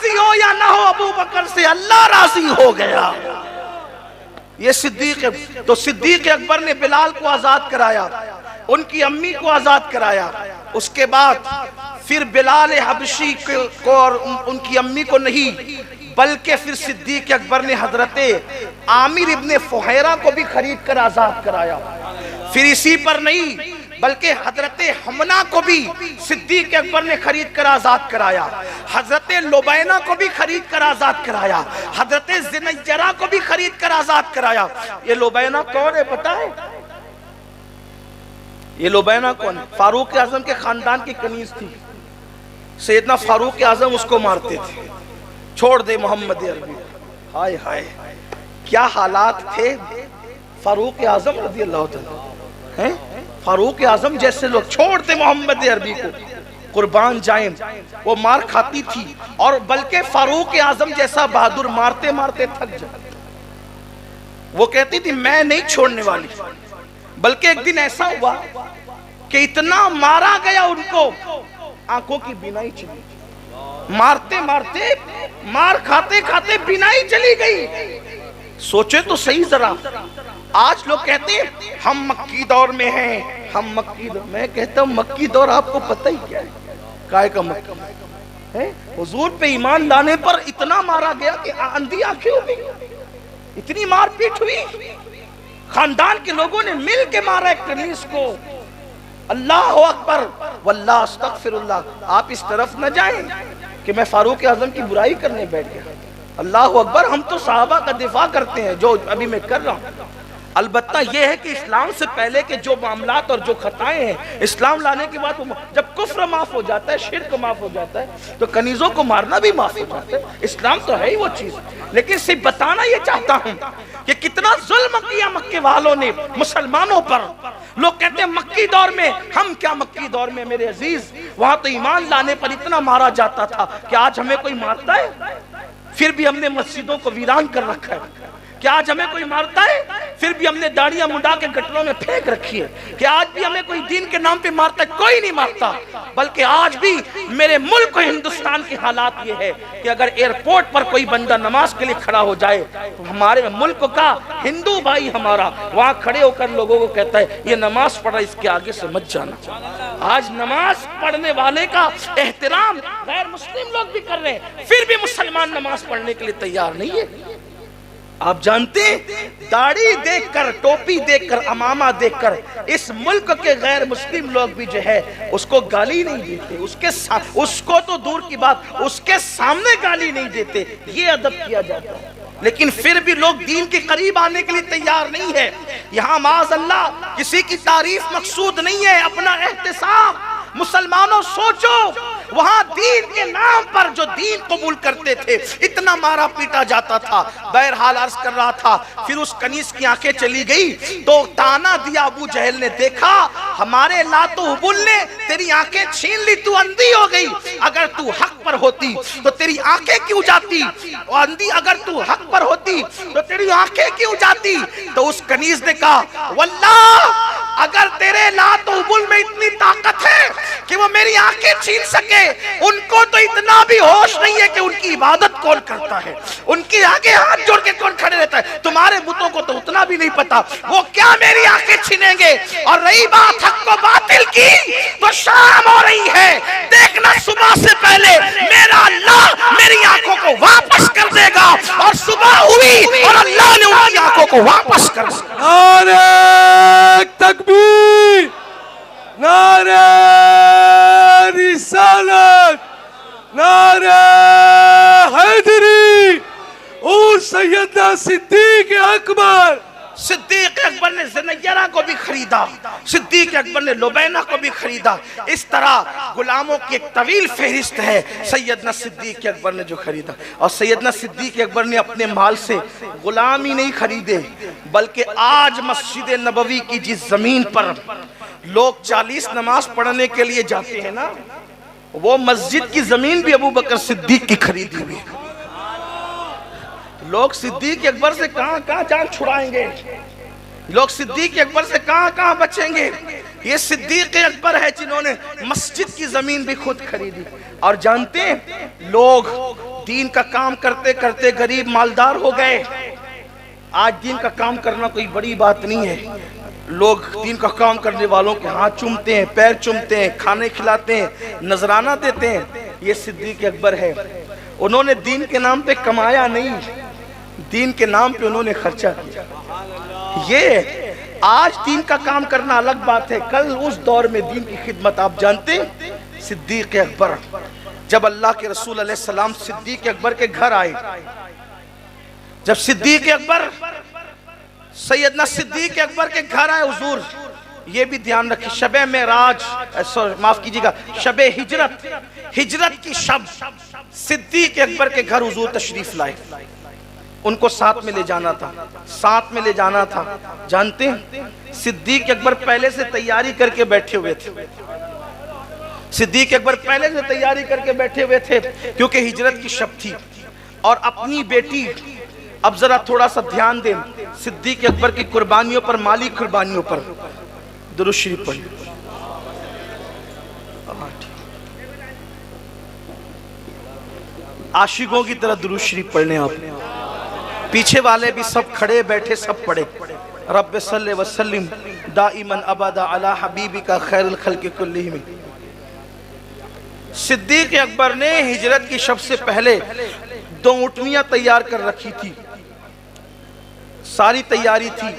राजी हो या ना हो, अबू बकर से अल्लाह राजी हो गया। ये सिद्दीक है। तो सिद्दीक अकबर ने बिलाल को आजाद कराया, उनकी अम्मी को आजाद कराया। उसके बाद फिर बिलाल हबशी को और उनकी अम्मी को नहीं, बल्कि फिर सिद्दीक अकबर ने हजरते आमिर इब्ने फुहैरा को भी खरीद कर आजाद कराया। फिर इसी पर नहीं, बल्कि हजरते हमना को भी सिद्दीक अकबर ने खरीद कर आजाद कराया। हजरते लुबैना को भी खरीद कर आजाद कराया। हजरते ज़िनजरा को भी खरीद कर आजाद कराया। ये लुबैना कौन है पता है? ये लुबैना कौन? फारूक आजम के खानदान की कनीज थी। सैयदना फारूक आजम उसको मारते थे। छोड़ दे मोहम्मद अरबी। हाय हाय, क्या हालात थे फारूक आजम रज़ी अल्लाह तआला हैं। फारूक आजम जैसे लोग छोड़ दे मोहम्मद अरबी को, कुर्बान जाएं। वो मार खाती थी, और बल्कि फारूक आजम जैसा बहादुर मारते मारते थक जाए। वो कहती थी मैं नहीं छोड़ने वाली। बल्कि एक दिन ऐसा हुआ कि इतना मारा गया उनको, आंखों की बीनाई चली। मारते मारते, मार खाते खाते बीनाई चली गई। सोचे तो सही जरा, आज लोग कहते हैं हम मक्की दौर में हैं, हम मक्की दौर। मैं कहता हूँ मक्की दौर आपको पता ही क्या है, काय का मक्का है। हुजूर पे ईमान लाने पर इतना मारा गया कि अंधी आंखें हो गई, इतनी मारपीट हुई। खानदान के लोगों ने मिल के मारा एक कनीज को। अल्लाह अकबर वल्लाह अस्तगफिरुल्लाह। आप इस तरफ न जाएं कि मैं फारूक आजम की बुराई करने बैठ गया। अल्लाह अकबर, हम तो सहाबा का दिफा करते हैं जो अभी मैं कर रहा हूँ। अलबत्ता यह है कि इस्लाम से पहले के जो मामलात और जो खताएं हैं, इस्लाम लाने के बाद जब कुफ्र माफ हो जाता है, शिर्क माफ हो जाता है, तो कनीजों को मारना भी माफ हो जाता है। इस्लाम तो है ही वो चीज। लेकिन सिर्फ बताना ये चाहता हूँ कि कितना जुल्म किया मक्के वालों ने मुसलमानों पर। लोग कहते हैं मक्की दौर में, हम क्या मक्की दौर में मेरे अजीज, वहां तो ईमान लाने पर इतना मारा जाता था कि आज हमें कोई मारता है फिर भी हमने मस्जिदों को वीरान कर रखा है। क्या आज हमें कोई मारता है फिर भी हमने दाढ़ियां मुंडा के गटरों में फेंक रखी है। क्या आज भी हमें कोई दीन के नाम पे मारता है? कोई नहीं मारता। बल्कि आज भी मेरे मुल्क हिंदुस्तान के हालात ये है कि अगर एयरपोर्ट पर कोई बंदा नमाज के लिए खड़ा हो जाए तो हमारे मुल्क का हिंदू भाई हमारा वहां खड़े होकर लोगों को कहता है ये नमाज पढ़ा, इसके आगे से मत जाना। आज नमाज पढ़ने वाले का एहतराम गैर मुस्लिम लोग भी कर रहे हैं, फिर भी मुसलमान नमाज पढ़ने के लिए तैयार नहीं है। आप जानते हैं, दाढ़ी देखकर, टोपी देखकर, अमामा देखकर इस मुल्क के गैर मुस्लिम लोग भी जो है उसको गाली नहीं देते। उसको तो दूर की बात, उसके सामने गाली नहीं देते। ये अदब किया जाता है। लेकिन फिर भी लोग दीन के करीब आने के लिए तैयार नहीं है। यहाँ माज़अल्लाह किसी की तारीफ मकसूद नहीं है, अपना एहतिसाब। मुसलमानों सोचो, वहां दीन के नाम पर जो दीन कबूल करते थे इतना मारा पीटा जाता था। बहरहाल अर्ज कर रहा था, फिर उस कनीज की आंखें चली गई तो ताना दिया अबू जहल ने, देखा हमारे लातो हुबुल ने तेरी आंखें छीन ली, तू अंधी हो गई। अगर तू हक पर होती तो तेरी आंखें क्यों जाती? और अंधी अगर तू हक पर होती तो तेरी आंखें क्यों जाती? तो उस कनीज ने कहा वल्लाह अगर तेरे लातो हुबुल में इतनी ताकत है कि वो मेरी आंखें छीन सके, उनको तो इतना भी होश नहीं है कि उनकी इबादत कौन करता है, उनके आगे हाथ जोड़ के कौन खड़े रहता है। तुम्हारे बुतों को तो उतना भी नहीं पता, वो क्या मेरी आंखें छीनेंगे। और रही बात हक को बातिल की, तो शाम हो रही है, देखना सुबह से पहले मेरा अल्लाह मेरी आंखों को वापस कर देगा। और सुबह हुई और अल्लाह ने उनकी आंखों को वापस कर दिया। नारे तकबीर, नारे रिसालत, नारे हैदरी और सैयदना सिद्दीक अकबर। सिद्दीक अकबर ने ज़िनजरा को भी खरीदा, सिद्दीक अकबर ने लुबैना को भी खरीदा। इस तरह गुलामों की एक तवील फहरिस्त है सैयदना सिद्दीक अकबर ने जो खरीदा। और सैयदना सिद्दीक अकबर ने अपने माल से गुलाम ही नहीं खरीदे, बल्कि आज मस्जिद नबवी की जिस जमीन पर लोग 40 नमाज पढ़ने के लिए जाते हैं ना, वो मस्जिद की जमीन भी अबू बकर सिद्दीक की खरीदी हुई है। लोग सिद्दीक अकबर से कहां कहां जान छुड़ाएंगे, लोग सिद्दीक अकबर से कहां कहां बचेंगे। ये सिद्दीक अकबर है जिन्होंने मस्जिद की जमीन भी खुद खरीदी। और जानते हैं लोग दीन का काम करते करते गरीब मालदार हो गए। आज दीन का काम करना कोई बड़ी बात नहीं है। लोग दीन का काम करने वालों के हाथ चूमते हैं, पैर चूमते हैं, खाने खिलाते हैं, नजराना देते हैं। ये सिद्दीक अकबर है। उन्होंने दीन के नाम पे कमाया नहीं, दीन के नाम पे उन्होंने खर्चा किया। ये आज दीन का काम करना अलग बात है, कल उस दौर में दीन की खिदमत। आप जानते हैं सिद्दीक अकबर, जब अल्लाह के रसूल अलैहि सलाम सिद्दीक अकबर के घर आए, जब सिद्दीक अकबर सैयदना सिद्दीक अकबर के घर आए हुजूर, ये भी ध्यान रखिए, शबे मेराज, माफ कीजिएगा, शबे हिजरत, हिजरत की शब सिद्दीक अकबर के घर हुजूर तशरीफ लाए। उनको साथ में ले जाना था, साथ में ले जाना था। जानते हैं सिद्दीक अकबर पहले से तैयारी करके बैठे हुए थे। सिद्दीक अकबर पहले से तैयारी करके बैठे हुए थे, क्योंकि हिजरत की शब थी। और अपनी बेटी, अब जरा थोड़ा सा ध्यान दें, सिद्दीक अकबर की कुर्बानियों पर, माली कुर्बानियों पर दुरूद शरीफ पढ़िए। आशिकों की तरह दुरूद शरीफ पढ़ने। आप पीछे वाले भी सब खड़े बैठे सब पढ़े। रब्बे सल्ले व सल्लिम दाइमन अबदा अला हबीबिका खैरुल खल्क़ि कुल्लिहिम। सिद्दीक अकबर ने हिजरत की शब से पहले 2 ऊँटनियां तैयार कर रखी थी, सारी तैयारी थी।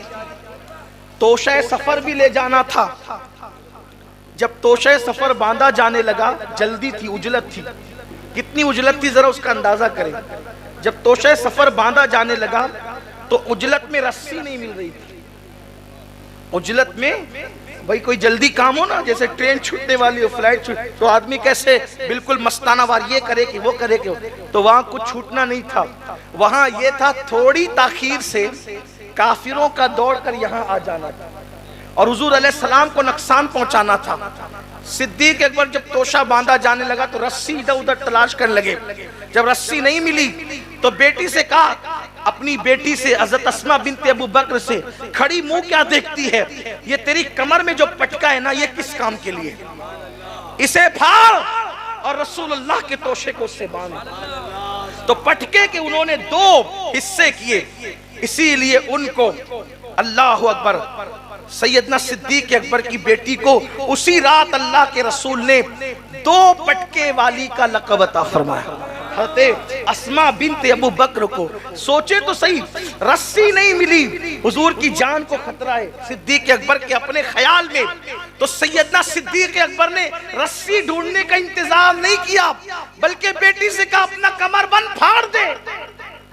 तोशे सफर भी ले जाना था। जब तोशे सफर बांधा जाने लगा, जल्दी थी, उजलत थी। कितनी उजलत थी जरा उसका अंदाजा करें। जब तोशे सफर बांधा जाने लगा तो उजलत में रस्सी नहीं मिल रही थी। उजलत में भाई कोई जल्दी काम हो ना, जैसे ट्रेन छूटने वाली हो, फ्लाइट छूट, तो आदमी कैसे बिल्कुल मस्ताना वार ये करे कि वो करे कि, तो वहां कुछ छूटना नहीं था। वहां ये था थोड़ी ताखीर से काफिरों का दौड़ कर यहाँ आ जाना था और हुजूर अलैहिस्सलाम को नुकसान पहुंचाना था। सिद्दीक अकबर जब तोशा बांधा जाने लगा तो रस्सी इधर उधर तलाश करने लगे। जब रस्सी नहीं मिली तो बेटी से कहा, अपनी बेटी से, हज़रत अस्मा बिन्ते अबू बकर से, खड़ी मुंह क्या देखती है, ये तेरी कमर में जो पटका है ना, ये किस काम के लिए, इसे फाड़ और रसूलुल्लाह के तोशे को उससे बांध। तो पटके के उन्होंने 2 हिस्से किए, इसीलिए उनको अल्लाह अकबर सैयदना सिद्दीक अकबर की बेटी को उसी रात अल्लाह के रसूल ने 2 पटके वाली का लक़ब अता फरमाया। हज़रत अस्मा बिन्ते अबू बकर को, सोचे तो सही, रस्सी नहीं मिली, हुजूर की जान को खतरा है सिद्दीक अकबर के अपने ख्याल में, तो सैयदना सिद्दीक अकबर ने रस्सी ढूंढने का इंतजाम नहीं किया, बल्कि बेटी से कहा अपना कमरबंद फाड़ दे,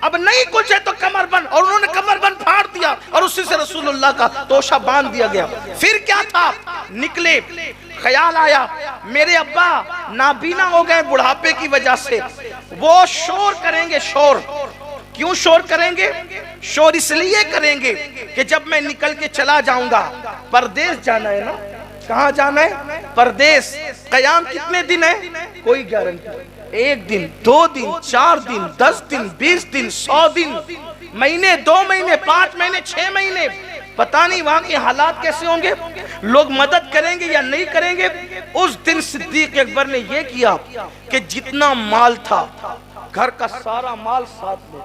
अब नहीं कुछ है तो कमरबंद, और उन्होंने कमरबंद फाड़ दिया और उसी से रसूलुल्लाह का तोशा बांध दिया गया। फिर क्या था, निकले, ख्याल आया मेरे अब्बा नाबीना हो गए बुढ़ापे की वजह से, वो शोर करेंगे। शोर क्यों शोर करेंगे? शोर इसलिए करेंगे कि जब मैं निकल के चला जाऊंगा, परदेश जाना है ना, कहाँ जाना है? परदेश। कयाम कितने दिन है? कोई गारंटी, 1 दिन, 2 दिन, 4 दिन, 10 दिन, 20 दिन, 100 दिन, महीने, 2 महीने, 5 महीने, 6 महीने, पता नहीं वहां के हालात कैसे होंगे, लोग मदद करेंगे या नहीं करेंगे। उस दिन सिद्दीक अकबर ने यह किया कि जितना माल था, घर का सारा माल साथ में,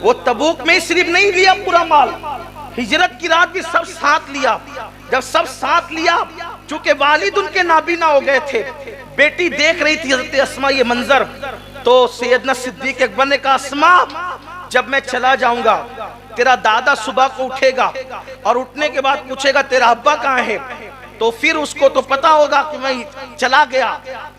वो तबूक में सिर्फ नहीं लिया पूरा माल, हिजरत की रात भी सब साथ लिया। जब सब साथ लिया, चूंकि वालिद उनके नाबीना हो गए थे, बेटी देख रही थी हज़रत अस्मा ये मंजर, तो सैयदना सिद्दीक अकबर ने कहा, अस्मा जब मैं चला जाऊंगा, तेरा दादा सुबह को उठेगा और उठने के बाद पूछेगा तेरा अब्बा कहाँ है, तो फिर उसको तो पता होगा कि मैं चला गया,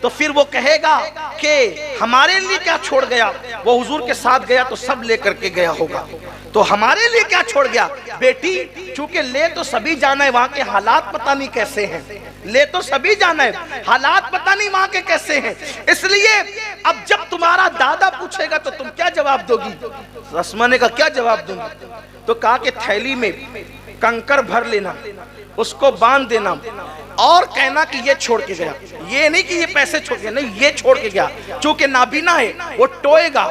तो फिर वो कहेगा कि हमारे लिए क्या छोड़ गया, वो हुजूर के साथ गया तो सब लेकर के गया होगा, तो हमारे लिए क्या छोड़ गया। बेटी चूंकि ले तो सभी जाना है, वहां के हालात पता नहीं कैसे हैं, ले तो सभी जाना है, हालात पता नहीं वहां के कैसे हैं, इसलिए अब जब तुम्हारा दादा पूछेगा तो तुम क्या जवाब दोगी? रस्मा ने कहा क्या जवाब दूंगी? तो कहा कि थैली में कंकर भर लेना, उसको बांध देना, और कहना कि ये छोड़ के गया, ये नहीं कि ये पैसे छोड़ के, नहीं, ये छोड़ के गया। चूंकि नाबीना है वो टोएगा।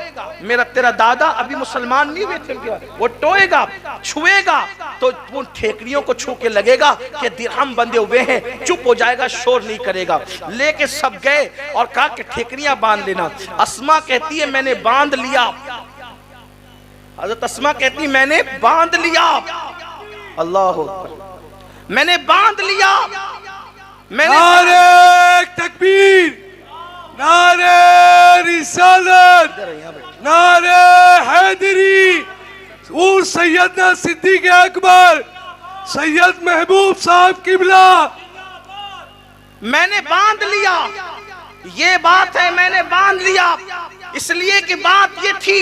मेरा तेरा दादा अभी मुसलमान नहीं हुए थे, वो टोएगा, छुएगा तो वो ठेकरियों को छू के लगेगा कि दिरहम बंधे हुए हैं, चुप हो जाएगा, शोर नहीं करेगा। लेके सब गए और कहा कि ठेकरियां बांध लेना। अस्मा कहती है मैंने बांध लिया। हज़रत अस्मा कहती मैंने बांध लिया। अल्लाह अकबर, मैंने बांध लिया। मैंने नारे तकबीर, नारे रिसालत, नारे हैदरी, और सैयदना सिद्दीक अकबर सैयद महबूब साहब किबला। मैंने बांध लिया, ये बात है, मैंने बांध लिया। इसलिए कि बात ये थी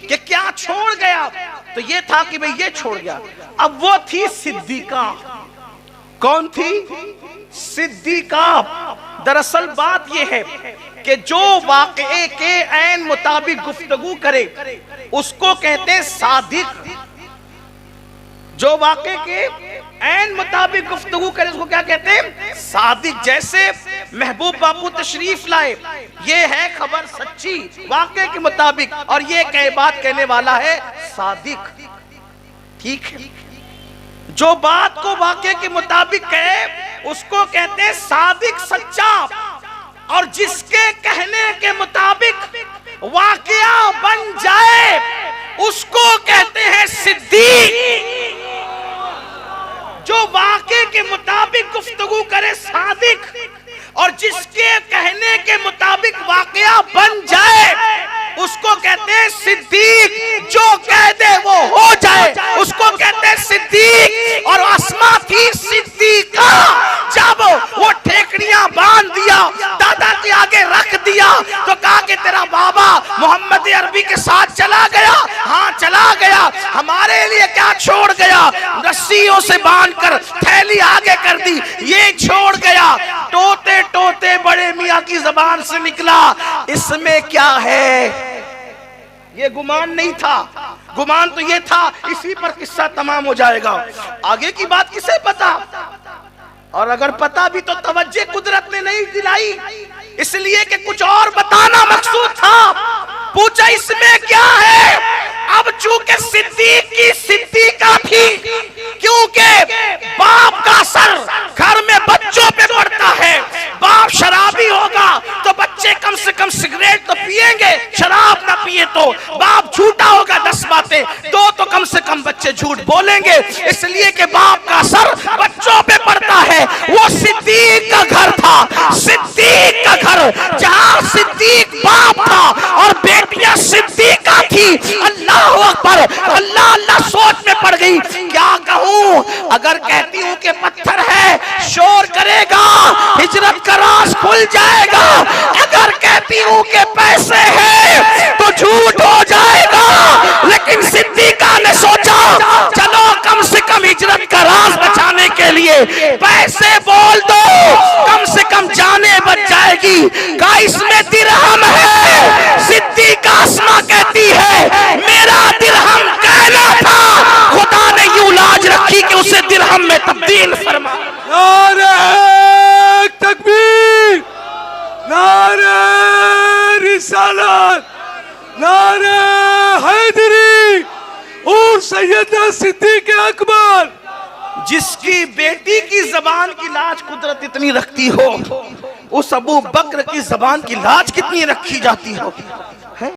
कि क्या छोड़ गया, तो ये था कि भाई ये छोड़ गया। अब वो थी सिद्दीका। कौन थी? सिद्दीका। दरअसल बात ये है कि जो वाक़े के ऐन मुताबिक गुफ्तगू करे उसको कहते हैं सादिक। जो वाक़े के ऐन मुताबिक गुफ्तगू करे उसको क्या कहते हैं? सादिक। जैसे महबूब बापू तशरीफ लाए, ये है खबर सच्ची वाक़े के मुताबिक, और ये कह बात कहने वाला है सादिक। ठीक है, जो बात को वाक़े के मुताबिक कहे उसको कहते हैं सादिक, सच्चा। और जिसके कहने के मुताबिक वाक़या बन जाए उसको कहते हैं सिद्दीक। जो वाक़े के मुताबिक गुफ्तगू करे सादिक, और जिसके कहने के मुताबिक वाक़या बन जाए उसको कहते हैं सिद्दीक। जो कह दे वो हो जाए उसको कहते हैं सिद्दीक। और अस्मा थी सिद्दीका। जब वो ठेकड़ियां बांध दिया, दादा के आगे रख दिया, तो कहा कि तेरा बाबा मोहम्मद अरबी के साथ चला गया। हाँ चला गया, हमारे लिए क्या छोड़ गया? रस्सियों से बांधकर थैली आगे कर दी, ये छोड़ गया। टोते टोते बड़े मियाँ की जबान से निकला, इसमें क्या है? ये गुमान नहीं था, गुमान तो ये था, इसी पर किस्सा तमाम हो जाएगा। आगे की बात किसे पता? और अगर पता भी तो तवज्जो कुदरत ने नहीं दिलाई, इसलिए कि कुछ और बताना मकसूद था। पूछा इसमें क्या है? अब चूंकि सिद्दीक की सिद्दीका थी, क्योंकि बाप का असर घर में बच्चों पे पड़ता है। बाप शराबी होगा तो बच्चे कम से कम सिगरेट तो पिएंगे, शराब ना पिए तो। बाप झूठा होगा 10 बातें, 2 तो कम से कम बच्चे झूठ बोलेंगे। इसलिए कि बाप का असर बच्चों पे पड़ता है। वो सिद्दीक का घर था, सिद्दीक का घर, जहां सिद्दीक बाप था और बेटियां सिद्दीका थी। अल्लाह अकबर, अल्लाह अल्लाह सोच में पड़ गई, क्या कहूं? अगर कहती हूं कि पत्थर है शोर करेगा, हिजरत का राज खुल जाएगा। अगर कहती हूं कि पैसे हैं तो झूठ हो जाएगा। लेकिन सिद्दीका ने सोचा चलो कम से कम हिजरत का राज बचाने के लिए पैसे बोल दो, कम से कम जाने बच जाएगी। का इसमें दिरहम है? सिद्दीका अस्मा कहती है मेरा दिरहम कहना था, खुदा ने यूं लाज रखी कि उसे दिरहम में तब्दील फरमा। नारे तकबीर, नारे रिसालत, नारे हैदरी, और सैयदना सिद्दीक अकबर। जिसकी बेटी की जबान की लाज कुदरत इतनी रखती हो, उस अबू बकर की जबान की लाज कितनी रखी जाती हो।